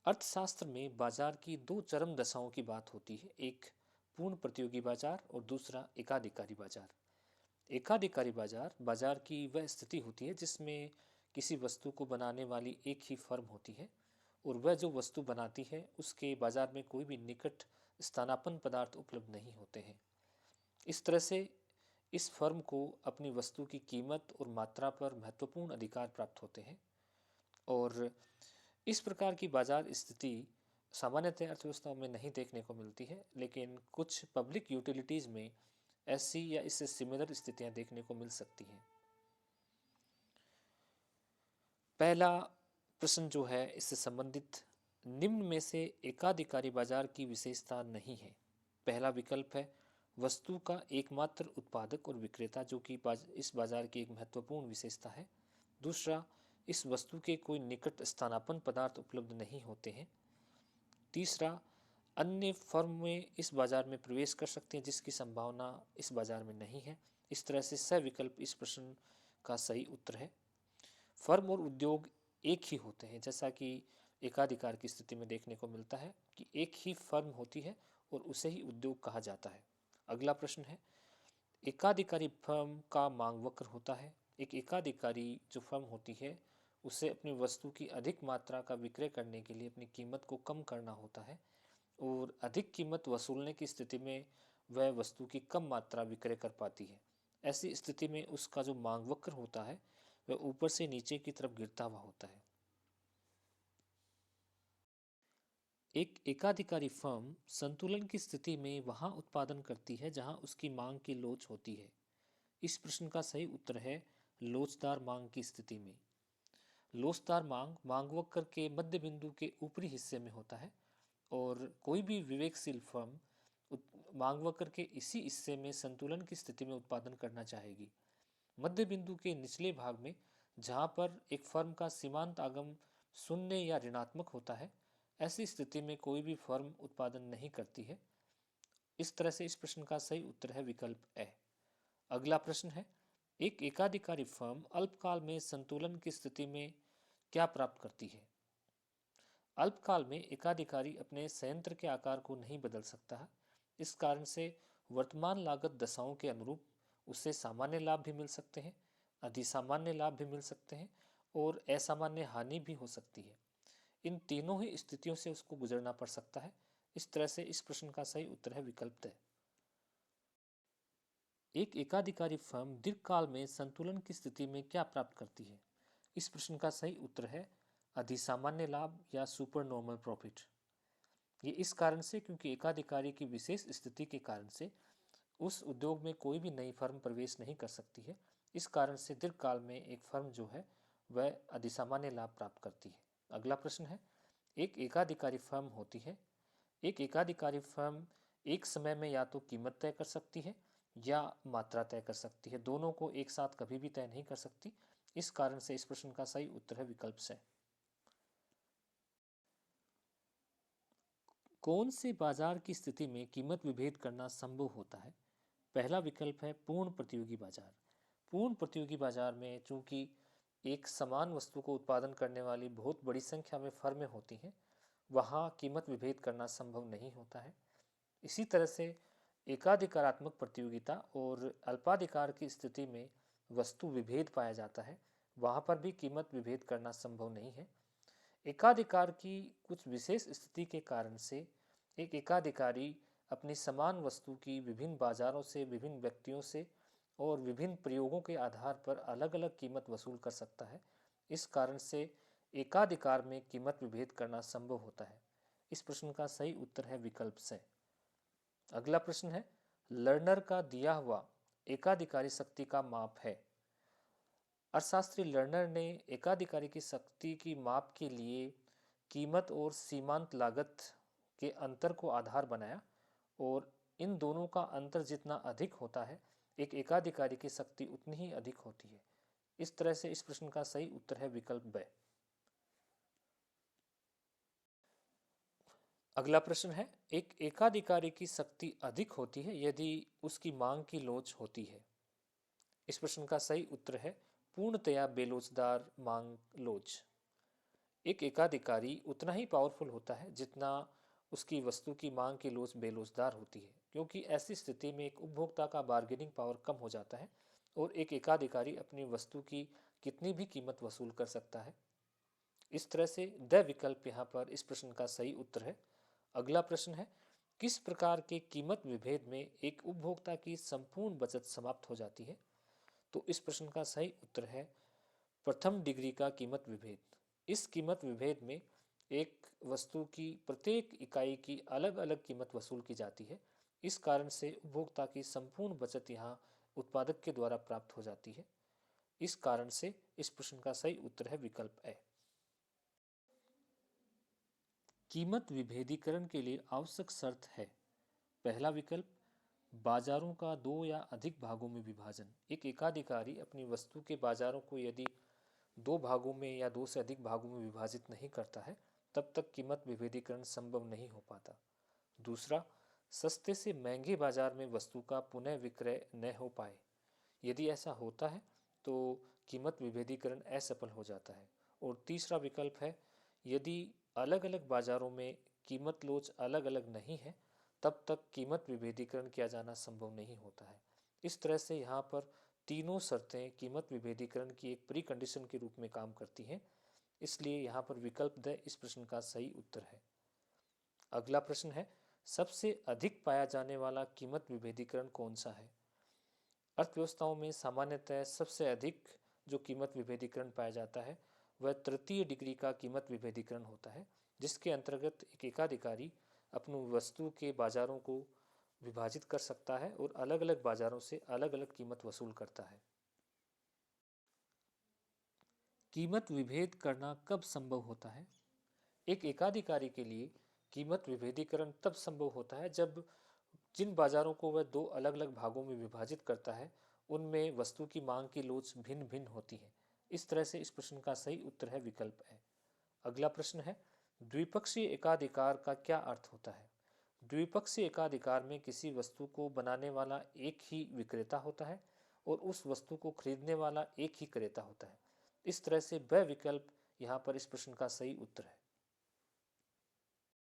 अर्थशास्त्र में बाजार की दो चरम दशाओं की बात होती है। एक पूर्ण प्रतियोगी बाजार और दूसरा एकाधिकारी बाजार। एकाधिकारी बाजार बाजार की वह स्थिति होती है जिसमें किसी वस्तु को बनाने वाली एक ही फर्म होती है और वह जो वस्तु बनाती है उसके बाजार में कोई भी निकट स्थानापन्न पदार्थ उपलब्ध नहीं होते हैं। इस तरह से इस फर्म को अपनी वस्तु की कीमत और मात्रा पर महत्वपूर्ण अधिकार प्राप्त होते हैं और इस प्रकार की बाजार स्थिति सामान्यतः अर्थव्यवस्थाओं में नहीं देखने को मिलती है, लेकिन कुछ पब्लिक यूटिलिटीज में ऐसी या इससे सिमिलर स्थितियां देखने को मिल सकती हैं। पहला प्रश्न जो है इससे संबंधित, निम्न में से एकाधिकारी बाजार की विशेषता नहीं है। पहला विकल्प है वस्तु का एकमात्र उत्पादक और विक्रेता, जो कि इस बाजार की एक महत्वपूर्ण विशेषता है। दूसरा, इस वस्तु के कोई निकट स्थानापन्न पदार्थ उपलब्ध नहीं होते हैं। तीसरा, अन्य फर्म में इस बाजार में प्रवेश कर सकते हैं जिसकी संभावना इस बाजार में नहीं है। इस तरह से सविकल्प इस प्रश्न का सही उत्तर है। फर्म और उद्योग एक ही होते हैं, जैसा कि एकाधिकार की स्थिति में देखने को मिलता है कि एक ही फर्म होती है और उसे ही उद्योग कहा जाता है। अगला प्रश्न है, एकाधिकारी फर्म का मांग वक्र होता है। एक एकाधिकारी जो फर्म होती है उसे अपनी वस्तु की अधिक मात्रा का विक्रय करने के लिए अपनी कीमत को कम करना होता है और अधिक कीमत वसूलने की स्थिति में वह वस्तु की कम मात्रा विक्रय कर पाती है। ऐसी स्थिति में उसका जो मांग वक्र होता है वह ऊपर से नीचे की तरफ गिरता हुआ होता है। एक एकाधिकारी फर्म संतुलन की स्थिति में वहां उत्पादन करती है जहां उसकी मांग की लोच होती है। इस प्रश्न का सही उत्तर है लोचदार मांग की स्थिति में। लोचदार मांग मांग वक्र के मध्य बिंदु के ऊपरी हिस्से में होता है और कोई भी विवेकशील फर्म मांग वक्र के इसी हिस्से में संतुलन की स्थिति में उत्पादन करना चाहेगी। मध्य बिंदु के निचले भाग में, जहां पर एक फर्म का सीमांत आगम शून्य या ऋणात्मक होता है, ऐसी स्थिति में कोई भी फर्म उत्पादन नहीं करती है। इस तरह से इस प्रश्न का सही उत्तर है विकल्प ए। अगला प्रश्न है, एक एकाधिकारी फर्म अल्पकाल में संतुलन की स्थिति में क्या प्राप्त करती है। अल्पकाल में एकाधिकारी अपने संयंत्र के आकार को नहीं बदल सकता है। इस कारण से वर्तमान लागत दशाओं के अनुरूप उसे सामान्य लाभ भी मिल सकते हैं, अधिसामान्य लाभ भी मिल सकते हैं और असामान्य हानि भी हो सकती है। इन तीनों ही स्थितियों से उसको गुजरना पड़ सकता है। इस तरह से इस प्रश्न का सही उत्तर है विकल्प द। एक एकाधिकारी फर्म दीर्घकाल में संतुलन की स्थिति में क्या प्राप्त करती है। इस प्रश्न का सही उत्तर है अधिसामान्य लाभ या सुपर नॉर्मल प्रॉफिट। ये इस कारण से क्योंकि एकाधिकारी की विशेष स्थिति के कारण से उस उद्योग में कोई भी नई फर्म प्रवेश नहीं कर सकती है। इस कारण से दीर्घकाल में एक फर्म जो है वह अधिसामान्य लाभ प्राप्त करती है। अगला प्रश्न है, एक एकाधिकारी फर्म होती है। एक एकाधिकारी फर्म एक समय में या तो कीमत तय कर सकती है या मात्रा तय कर सकती है, दोनों को एक साथ कभी भी तय नहीं कर सकती। इस कारण से इस प्रश्न का सही उत्तर है विकल्प से। कौन से बाजार की स्थिति में कीमत विभेद करना संभव होता है। पहला विकल्प है पूर्ण प्रतियोगी बाजार। पूर्ण प्रतियोगी बाजार में चूंकि एक समान वस्तु को उत्पादन करने वाली बहुत बड़ी संख्या में फर्में होती हैं, वहाँ कीमत विभेद करना संभव नहीं होता है। इसी तरह से एकाधिकारात्मक प्रतियोगिता और अल्पाधिकार की स्थिति में वस्तु विभेद पाया जाता है, वहाँ पर भी कीमत विभेद करना संभव नहीं है। एकाधिकार की कुछ विशेष स्थिति के कारण से एक एकाधिकारी अपनी समान वस्तु की विभिन्न बाजारों से, विभिन्न व्यक्तियों से और विभिन्न प्रयोगों के आधार पर अलग अलग कीमत वसूल कर सकता है। इस कारण से एकाधिकार में कीमत विभेद करना संभव होता है। इस प्रश्न का सही उत्तर है विकल्प से। अगला प्रश्न है, लर्नर का दिया हुआ एकाधिकारी शक्ति का माप है। अर्थशास्त्री लर्नर ने एकाधिकारी की शक्ति की माप के लिए कीमत और सीमांत लागत के अंतर को आधार बनाया और इन दोनों का अंतर जितना अधिक होता है, एक एकाधिकारी की शक्ति उतनी ही अधिक होती है। इस तरह से इस प्रश्न का सही उत्तर है विकल्प ब। अगला प्रश्न है, एक एकाधिकारी की शक्ति अधिक होती है यदि उसकी मांग की लोच होती है। इस प्रश्न का सही उत्तर है पूर्णतया बेलोचदार मांग लोच। एक एकाधिकारी उतना ही पावरफुल होता है जितना उसकी वस्तु की मांग की लोच बेलोचदार होती है, क्योंकि ऐसी स्थिति में एक उपभोक्ता का बार्गेनिंग पावर कम हो जाता है और एक एकाधिकारी अपनी वस्तु की कितनी भी कीमत वसूल कर सकता है। इस तरह से द विकल्प यहाँ पर इस प्रश्न का सही उत्तर है। अगला प्रश्न है, किस प्रकार के कीमत विभेद में एक उपभोक्ता की संपूर्ण बचत समाप्त हो जाती है? तो इस प्रश्न का सही उत्तर है प्रथम डिग्री का कीमत विभेद। इस कीमत विभेद में एक वस्तु की प्रत्येक इकाई की अलग अलग कीमत वसूल की जाती है। इस कारण से उपभोक्ता की संपूर्ण बचत यहाँ उत्पादक के द्वारा प्राप्त हो जाती है। इस कारण से इस प्रश्न का सही उत्तर है विकल्प ए। कीमत विभेदीकरण के लिए आवश्यक शर्त है। पहला विकल्प, बाजारों का दो या अधिक भागों में विभाजन। एक एकाधिकारी अपनी वस्तु के बाजारों को यदि दो भागों में या दो से अधिक भागों में विभाजित नहीं करता है, तब तक कीमत विभेदीकरण संभव नहीं हो पाता। दूसरा, सस्ते से महंगे बाजार में वस्तु का पुनः विक्रय न हो पाए। यदि ऐसा होता है तो कीमत विभेदीकरण असफल हो जाता है। और तीसरा विकल्प है, यदि अलग अलग बाजारों में कीमत लोच अलग अलग नहीं है, तब तक कीमत विभेदीकरण किया जाना संभव नहीं होता है। इस तरह से यहाँ पर तीनों शर्तें कीमत विभेदीकरण की एक प्री कंडीशन के रूप में काम करती हैं। इसलिए यहाँ पर विकल्प द इस प्रश्न का सही उत्तर है। अगला प्रश्न है, सबसे अधिक पाया जाने वाला कीमत विभेदीकरण कौन सा है? अर्थव्यवस्थाओं में सामान्यतः सबसे अधिक जो कीमत विभेदीकरण पाया जाता है वह तृतीय डिग्री का कीमत विभेदीकरण होता है, जिसके अंतर्गत एक एकाधिकारी अपनी वस्तु के बाजारों को विभाजित कर सकता है और अलग अलग बाजारों से अलग अलग कीमत वसूल करता है। कीमत विभेद करना कब संभव होता है? एक एकाधिकारी के लिए कीमत विभेदीकरण तब संभव होता है जब जिन बाजारों को वह दो अलग अलग भागों में विभाजित करता है, उनमें वस्तु की मांग की लोच भिन्न भिन्न होती है। इस तरह से इस प्रश्न का सही उत्तर है विकल्प है। अगला प्रश्न है, द्विपक्षीय एकाधिकार का क्या अर्थ होता है? द्विपक्षीय एकाधिकार में किसी वस्तु को बनाने वाला एक ही विक्रेता होता है और उस वस्तु को खरीदने वाला एक ही क्रेता होता है। इस तरह से ब विकल्प यहाँ पर इस प्रश्न का सही उत्तर है।